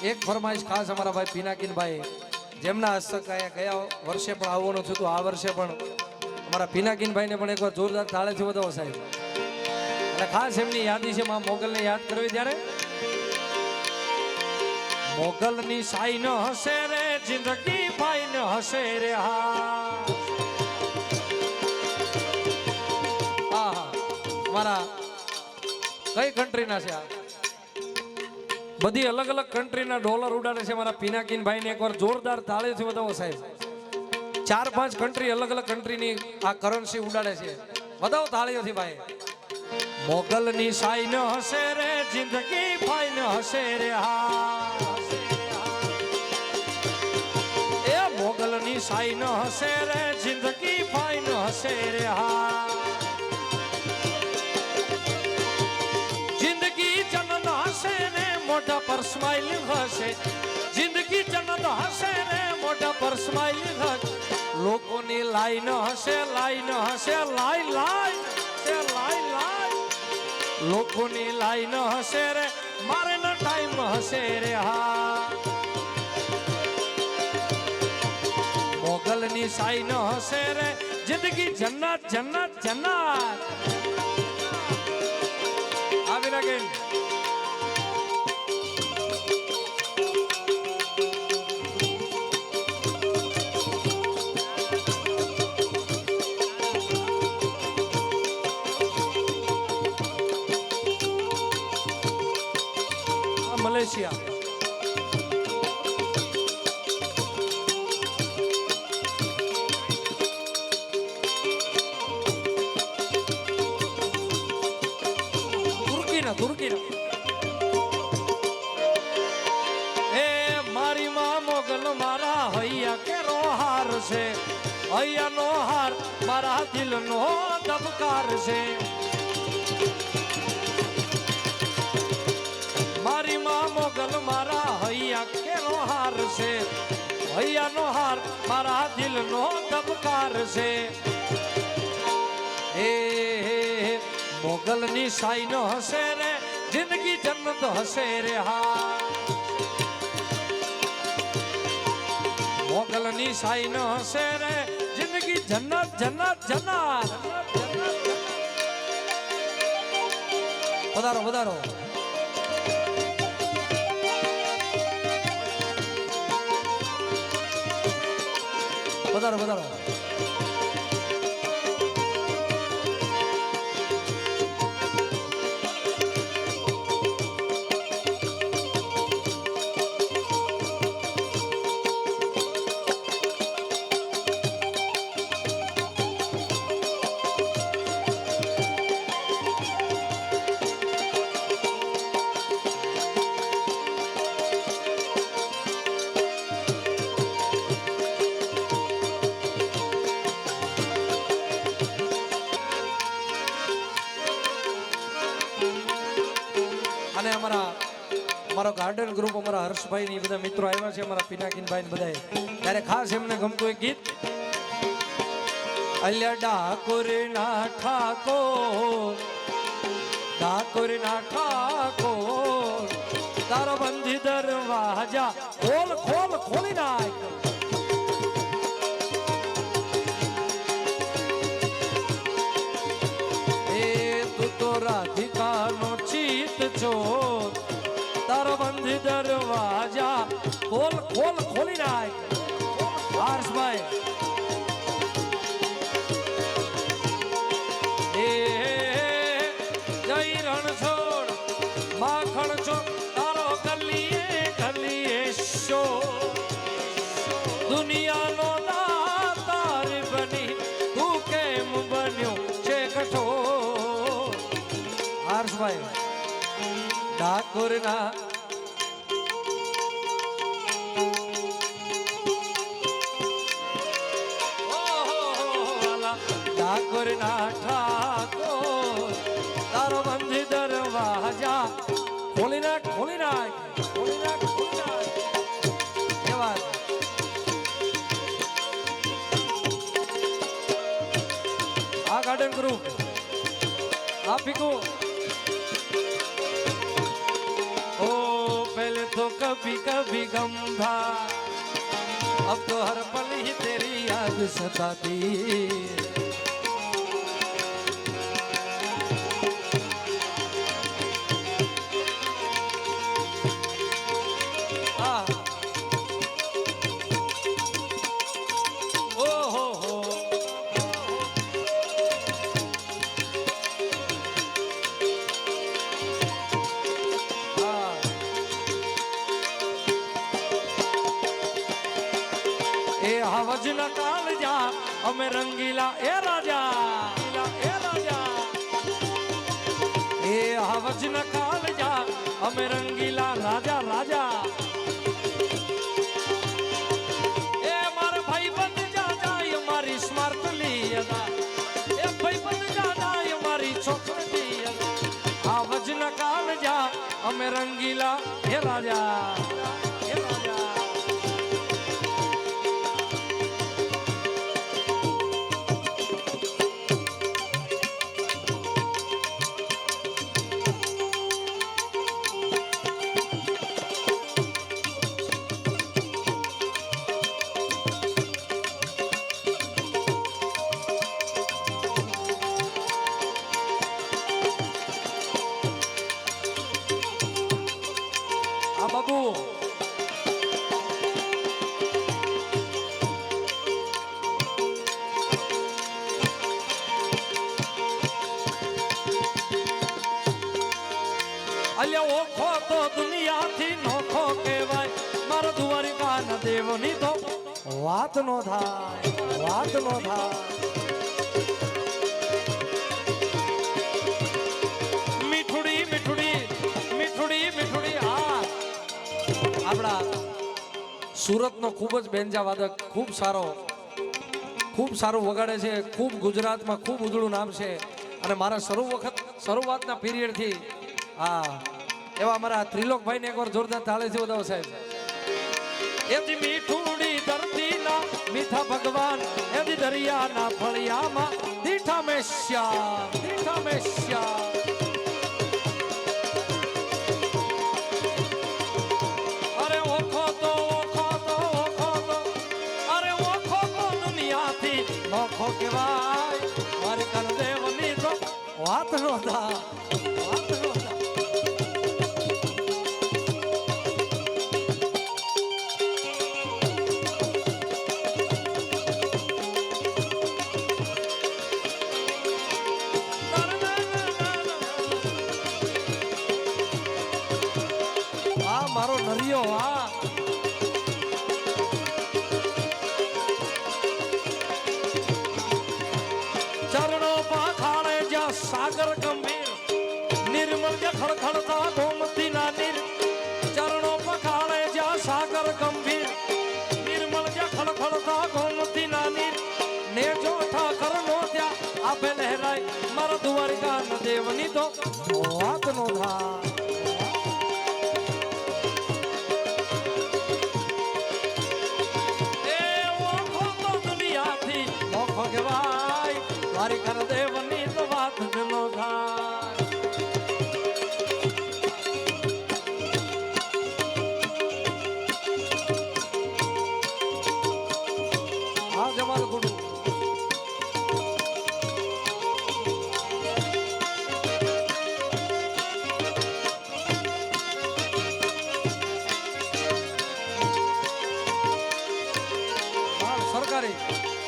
એક ફરમાઈશ ખાસ અમારા ભાઈ પિનાકીનભાઈ જેમના હસ્તક અહીંયા ગયા વર્ષે પણ આવવાનું થયું હતું, આ વર્ષે પણ અમારા પિનાકીનભાઈને પણ એકવાર જોરદાર તાળીથી વધાવો સાહેબ. અને ખાસ એમની યાદી છે માં મોગલને યાદ કરવી ત્યારે મોગલની સાઈ ન હશે રે જિંદગી ભાઈ ન હશે રે. હા મારા કઈ કન્ટ્રીના છે આ? બધી અલગ અલગ કન્ટ્રીના ડોલર ઉડાડે છે મારા પિનાકીનભાઈને એકવાર જોરદાર તાળીથી વધાવો સાહેબ. 4-5 કન્ટ્રી અલગ અલગ કન્ટ્રીની આ કરન્સી ઉડાડે છે, વધાવો તાળીઓથી ભાઈ. મોગલની સાઈ ન હશે રે જિંદગી ભાઈ ન હશે રે. એ મોગલની સાઈ ન હશે રે જિંદગી ભાઈ ન હશે રે. જિંદગી જન્નત હશે ને મોઢા પર સ્માઈલ હશે. જિંદગી જન્નત હશે ને મોઢા પર સ્માઈલ હશે. લોકોની લાઈન હશે લાઈન હશે લાઈ લાઈ લાઈ લાઈ. લોકોની લાઈન હશે રે મારે ન ટાઈમ હશે રે. મોગલની સાઈ ન હશે રે જિંદગી જન્નત જન્નત જન્નત. આવી લાગે મલેશિયા. તુર્કીના એ મારી માં મોગલ મારા હૈયા કેરો હાર છે. હૈયાનો હાર મારા દિલનો ધબકાર છે. મારી માં મોગલ મારા હૈયા કેરો હાર છે. હૈયાનો હાર મારા દિલનો ધબકાર છે. એ મોગલની સાઈ ન હશે રે જિંદગી જન્નત હશે રે. મોગલની સાઈ ન હશે રે જિંદગી જન્નત જન્નત જન્નત. વધારો વધારો વધારો વધારો. અને અમારો ગાર્ડન ગ્રુપ અમારા હર્ષભાઈ ની બધા મિત્રો આવ્યા છે, અમારા પિનાકીનભાઈ ને બધા, ત્યારે ખાસ એમને ગમતું એક ગીત. અલ્યા ડાકોર ના ઠાકોર ડાકોર ના ઠાકોર તારો બંધી દરવાજા ખોલ ખોલ ખોલી નાખ. એ તું તો રાધિકાનો ચિત ચોર તારો બંધી દરવાજા ખોલ ખોલ ખોલી નાખ. હર્ષભાઈ એ જય રણછોડ માખણ છો તારો ગલીએ ગલીએ શો દુનિયાનો દાતાર બની તું કેમ બન્યો છે કઠોર. હર્ષભાઈ ડાકોરના ડાકોરના ઠાકોર તારો બંધી દરવાજા ખોલી નાખ ખોલી નાખ ખોલી નાખ ખોલી નાખ. ધન્યવાદ. આ ગાર્ડન ગ્રુપ આ ફીકું तो कभी कभी गम था, अब तो हर पल ही तेरी याद सताती। हवज न काल जा અમે રંગીલા એ રાજા એ રાજા એ હવજ ન કાલ જા અમે રંગીલા રાજા રાજા એ મારા ભાઈ બંધ જા જાય મારી સ્માર્ટ લીયદા એ ભાઈ બંધ જા જાય મારી છોકરી હવજ ન કાલ જા અમે રંગીલા એ રાજા બાબુ અલ્યા ઓખો તો દુનિયાથી નોખો કહેવાય મારો દ્વારિકા ના દેવની તો વાત નો થાય વાત નો થાય મીઠુડી મીઠુડી મીઠુડી મીઠુડી આપણા સુરતનો ખૂબ જ બેન્જા વાદક ખૂબ સારું વગાડે છે, ખૂબ ગુજરાતમાં ખૂબ ઉજળું નામ છે અને મારા શરૂઆતના પીરિયડથી એવા અમારા ત્રિલોકભાઈને એકવાર જોરદાર તાળીથી વધાવો સાહેબ. એથી મીઠુડી ધરતીના મીઠા ભગવાન એથી દરિયાના ફળિયામાં દીઠા મેશ્યા નોખો કેવાય મારે કર દેવની તો વાત નો થા વાત નો થા મારો નરિયો ચરણો પાખાણે જ્યાં સાગર ગંભીર નિર્મળ જે ખડખડતા ગોમતી ના નીર ચરણો પખાણે જ્યાં સાગર ગંભીર નિર્મળ જે ખડખડતા ગોમતી ના નીર ને જો ઠાકર નો ત્યાં આપે લહેરાય મારા દ્વારિકા ન દેવની તો વાત નો થા મારી કર દેવની તો વાત નો થાય હા જમાલ ગુરુ સરકારી